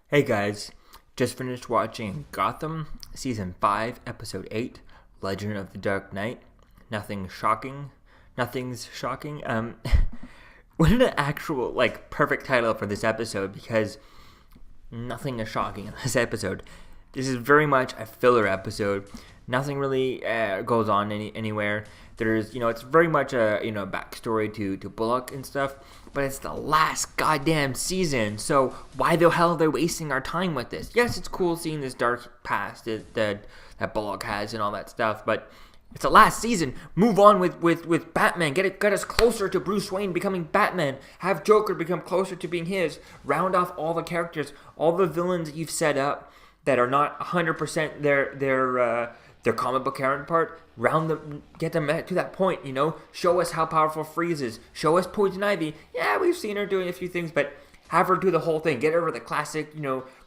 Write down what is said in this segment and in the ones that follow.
Hey guys, just finished watching Gotham, Season 5, Episode 8, Legend of the Dark Knight. Nothing's shocking. What an actual, perfect title for this episode, because nothing is shocking in this episode. This is very much a filler episode. Nothing really goes on anywhere. There's, it's very much a, backstory to Bullock and stuff, but it's the last goddamn season, so why the hell are they wasting our time with this? Yes, it's cool seeing this dark past that Bullock has and all that stuff, but it's the last season. Move on with Batman. Get us closer to Bruce Wayne becoming Batman. Have Joker become closer to being his. Round off all the characters, all the villains that you've set up that are not 100% their comic book counterpart. Round them, get them to that point. Show us how powerful Freeze is. Show us Poison Ivy. Yeah, we've seen her doing a few things, but have her do the whole thing. Get her the classic,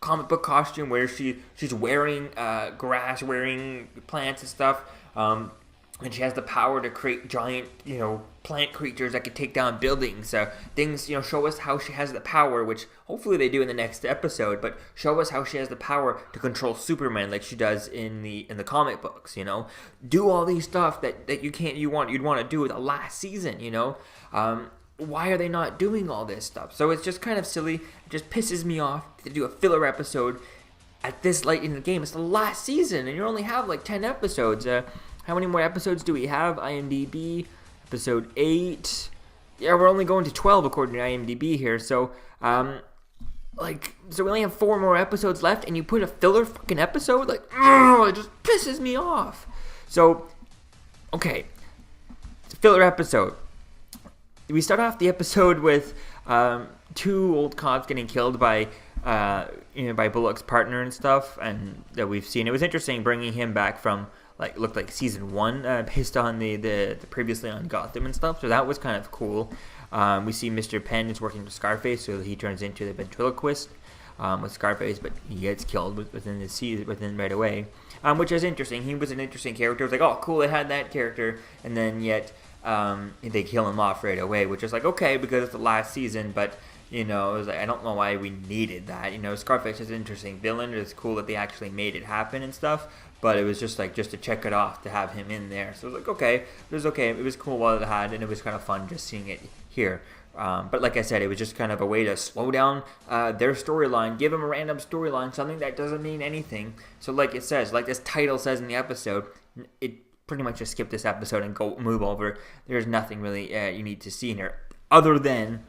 comic book costume where she's wearing grass, wearing plants and stuff. And she has the power to create giant, plant creatures that could take down buildings. Things, show us how she has the power, which hopefully they do in the next episode. But show us how she has the power to control Superman, like she does in the comic books. Do all these stuff that you'd want to do with the last season. Why are they not doing all this stuff? So it's just kind of silly. It just pisses me off to do a filler episode at this late in the game. It's the last season, and you only have 10 episodes. How many more episodes do we have? IMDb, episode 8. Yeah, we're only going to 12 according to IMDb here. So, so we only have 4 more episodes left, and you put a filler fucking episode? It just pisses me off. So, okay, it's a filler episode. We start off the episode with 2 old cops getting killed by Bullock's partner and stuff, and that we've seen. It was interesting bringing him back from looked like season 1 based on the previously on Gotham and stuff, so that was kind of cool. We see Mr. Penn is working with Scarface, so he turns into the ventriloquist with Scarface, but he gets killed within right away, which is interesting. He was an interesting character. It was oh cool, they had that character, and then yet they kill him off right away, which is okay because it's the last season, but it was I don't know why we needed that. Scarface is an interesting villain. It's cool that they actually made it happen and stuff, but it was just to check it off to have him in there. So it was okay. It was okay. It was cool while it had, and it was kind of fun just seeing it here. But like I said, it was just kind of a way to slow down their storyline, give them a random storyline, something that doesn't mean anything. So like it says, like this title says in the episode, it pretty much just skip this episode and move over. There's nothing really you need to see in here other than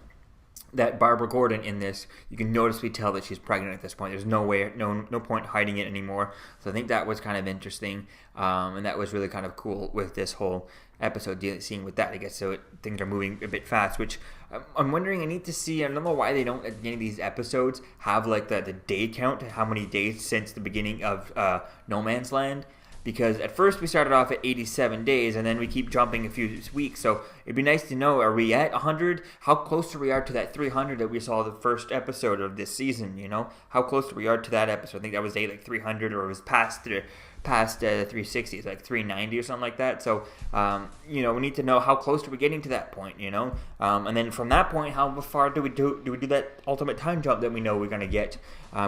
that Barbara Gordon in this, you can noticeably tell that she's pregnant at this point. There's no point hiding it anymore. So I think that was kind of interesting, and that was really kind of cool with this whole episode, seeing with that. I guess so things are moving a bit fast, which I'm wondering. I need to see. I don't know why they don't at the end of these episodes have the day count, how many days since the beginning of No Man's Land. Because at first we started off at 87 days, and then we keep jumping a few weeks. So it'd be nice to know, are we at 100? How close we are to that 300 that we saw the first episode of this season, How close we are to that episode. I think that was day 300, or it was past 360. It's 390 or something like that. So, we need to know how close are we getting to that point, And then from that point, how far do we do that ultimate time jump that we know we're going to get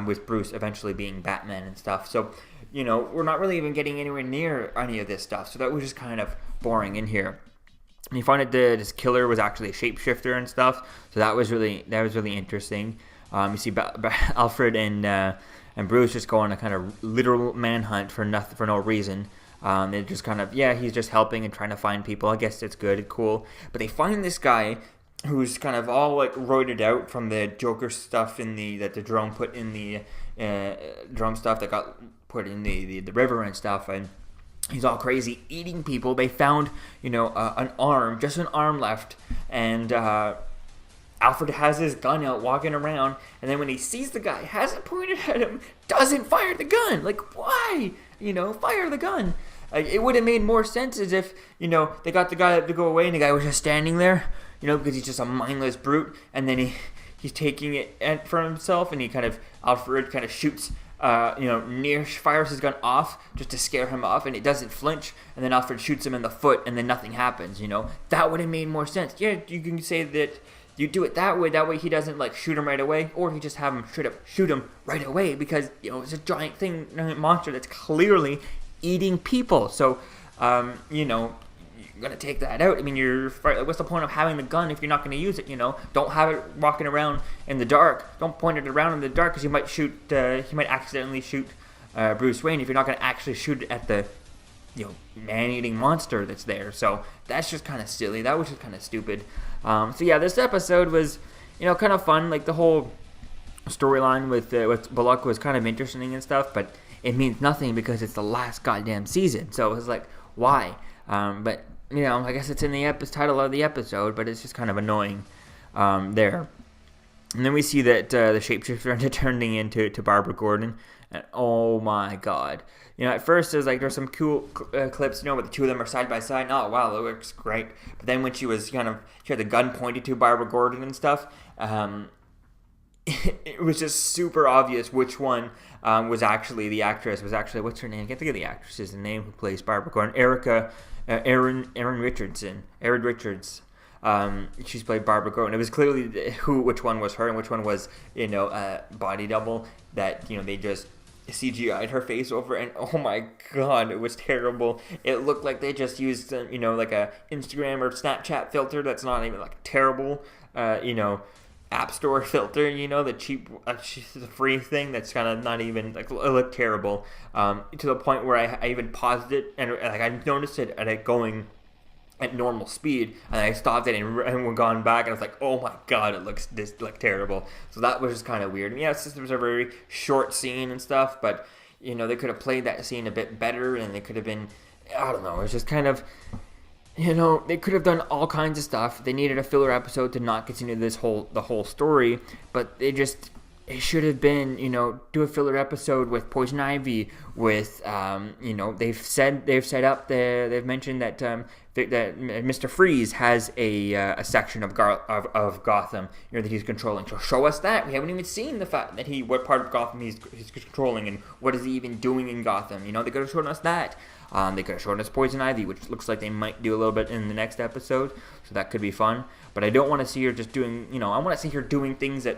with Bruce eventually being Batman and stuff. So, we're not really even getting anywhere near any of this stuff. So that was just kind of boring in here. And you find that this killer was actually a shapeshifter and stuff. So that was really interesting. You see Alfred and Bruce just go on a kind of literal manhunt for no reason. It just kind of, he's just helping and trying to find people. I guess it's good, cool. But they find this guy who's kind of all roided out from the Joker stuff that the drone put in the drone stuff that got put in the river and stuff, and he's all crazy eating people. They found an arm left, and Alfred has his gun out walking around, and then when he sees the guy, has it pointed at him, doesn't fire the gun. Why? Fire the gun. It would have made more sense as if they got the guy to go away and the guy was just standing there, because he's just a mindless brute, and then he's taking it for himself, and Alfred kind of shoots fires his gun off just to scare him off, and it doesn't flinch, and then Alfred shoots him in the foot, and then nothing happens, That would have made more sense. Yeah, you can say that, you do it that way he doesn't like shoot him right away, or you just have him straight up shoot him right away, because it's a giant monster that's clearly eating people. So you're gonna take that out. I mean, what's the point of having the gun if you're not gonna use it? Don't have it walking around in the dark. Don't point it around in the dark, because he might accidentally shoot Bruce Wayne if you're not gonna actually shoot it at the man-eating monster that's there. So that's just kind of silly. That was just kind of stupid. This episode was kind of fun. Like, the whole storyline with Bullock was kind of interesting and stuff, but it means nothing because it's the last goddamn season. So it was like, why? But I guess it's in the title of the episode, but it's just kind of annoying there. And then we see that the shapeshifter turning into Barbara Gordon, and oh my god. At first there's some cool clips, where the two of them are side by side. Oh wow, that looks great. But then when she had the gun pointed to Barbara Gordon and stuff, it was just super obvious which one was actually the actress. What's her name? I can't think of the actress's name who plays Barbara Gordon. Erin Richards. She's played Barbara Gordon. It was clearly which one was her and which one was a body double that they just CGI'd her face over, and oh my god, it was terrible. It looked like they just used like a Instagram or Snapchat filter that's not even like terrible App Store filter, the cheap the free thing that's kind of not even like, it looked terrible, to the point where I even paused it, and like I noticed it at it going at normal speed, and I stopped it and gone back, and I was like, oh my god, it looks terrible. So that was just kind of weird. And yes, this was a very short scene and stuff, but they could have played that scene a bit better, and they could have been, I don't know, it was just kind of, they could have done all kinds of stuff. They needed a filler episode to not continue the whole story, but it should have been, do a filler episode with Poison Ivy, with, they've mentioned that that Mr. Freeze has a section of Gotham, that he's controlling. So show us that. We haven't even seen the fact that what part of Gotham he's controlling, and what is he even doing in Gotham. They could have shown us that. They could have shown us Poison Ivy, which looks like they might do a little bit in the next episode, so that could be fun. But I don't want to see her just doing, I want to see her doing things that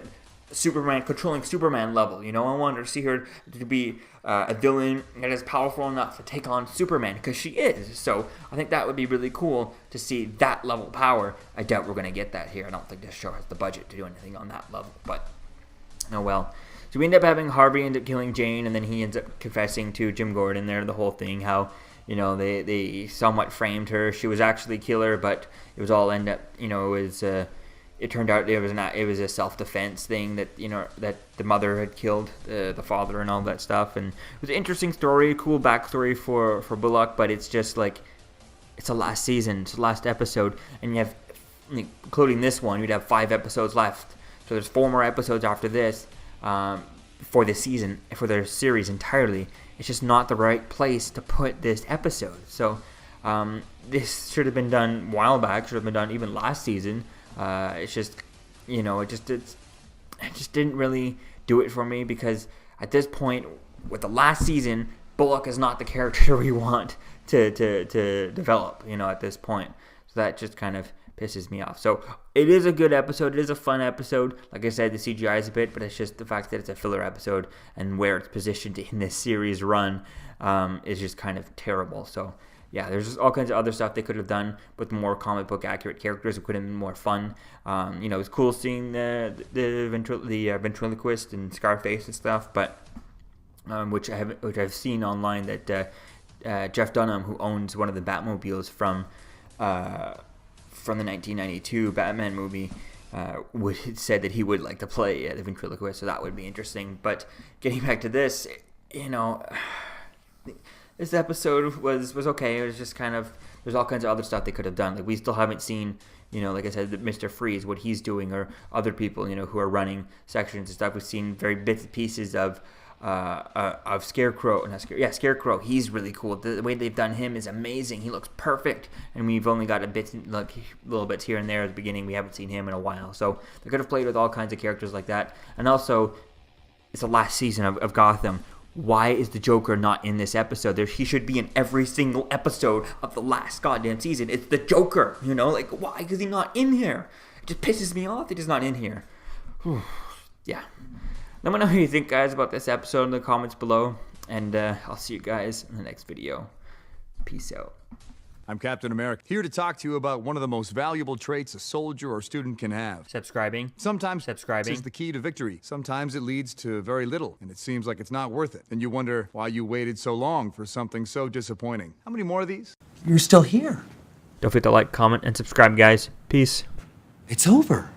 controlling Superman level. I want her to see her to be a villain that is powerful enough to take on Superman, because she is. So I think that would be really cool to see that level of power. I doubt we're going to get that here. I don't think this show has the budget to do anything on that level, but oh well. So we end up having Harvey end up killing Jane, and then he ends up confessing to Jim Gordon there, the whole thing, how they somewhat framed her. She was actually killer, but it was all it turned out it was a self-defense thing, that that the mother had killed the father and all that stuff. And it was an interesting story, cool backstory for Bullock, but it's just like, it's the last season, it's the last episode, and you have, including this one, you'd have 5 episodes left. So there's 4 more episodes after this for this season, for their series entirely. It's just not the right place to put this episode. So this should have been done a while back, should have been done even last season. It's just, it just didn't really do it for me, because at this point, with the last season, Bullock is not the character we want to develop, at this point. So that just kind of pisses me off. So it is a good episode. It is a fun episode. Like I said, the CGI is a bit, but it's just the fact that it's a filler episode and where it's positioned in this series run is just kind of terrible. So yeah, there's just all kinds of other stuff they could have done with more comic book accurate characters. It could have been more fun. It was cool seeing the ventriloquist and Scarface and stuff, but which I've seen online that Jeff Dunham, who owns one of the Batmobiles from the 1992 Batman movie, said that he would like to play the ventriloquist, so that would be interesting. But getting back to this, this episode was okay. It was just kind of, there's all kinds of other stuff they could have done. Like, we still haven't seen, like I said, Mr. Freeze, what he's doing, or other people, who are running sections and stuff. We've seen very bits and pieces of Scarecrow. Scarecrow. He's really cool. The way they've done him is amazing. He looks perfect, and we've only got little bits here and there at the beginning. We haven't seen him in a while, so they could have played with all kinds of characters like that. And also, it's the last season of Gotham. Why is the Joker not in this episode? He should be in every single episode of the last goddamn season. It's the Joker, why is he not in here? It just pisses me off that he's not in here. Yeah. Let me know what you think, guys, about this episode in the comments below. And I'll see you guys in the next video. Peace out. I'm Captain America, here to talk to you about one of the most valuable traits a soldier or student can have. Subscribing. Sometimes is the key to victory. Sometimes it leads to very little, and it seems like it's not worth it. And you wonder why you waited so long for something so disappointing. How many more of these? You're still here. Don't forget to like, comment, and subscribe, guys. Peace. It's over.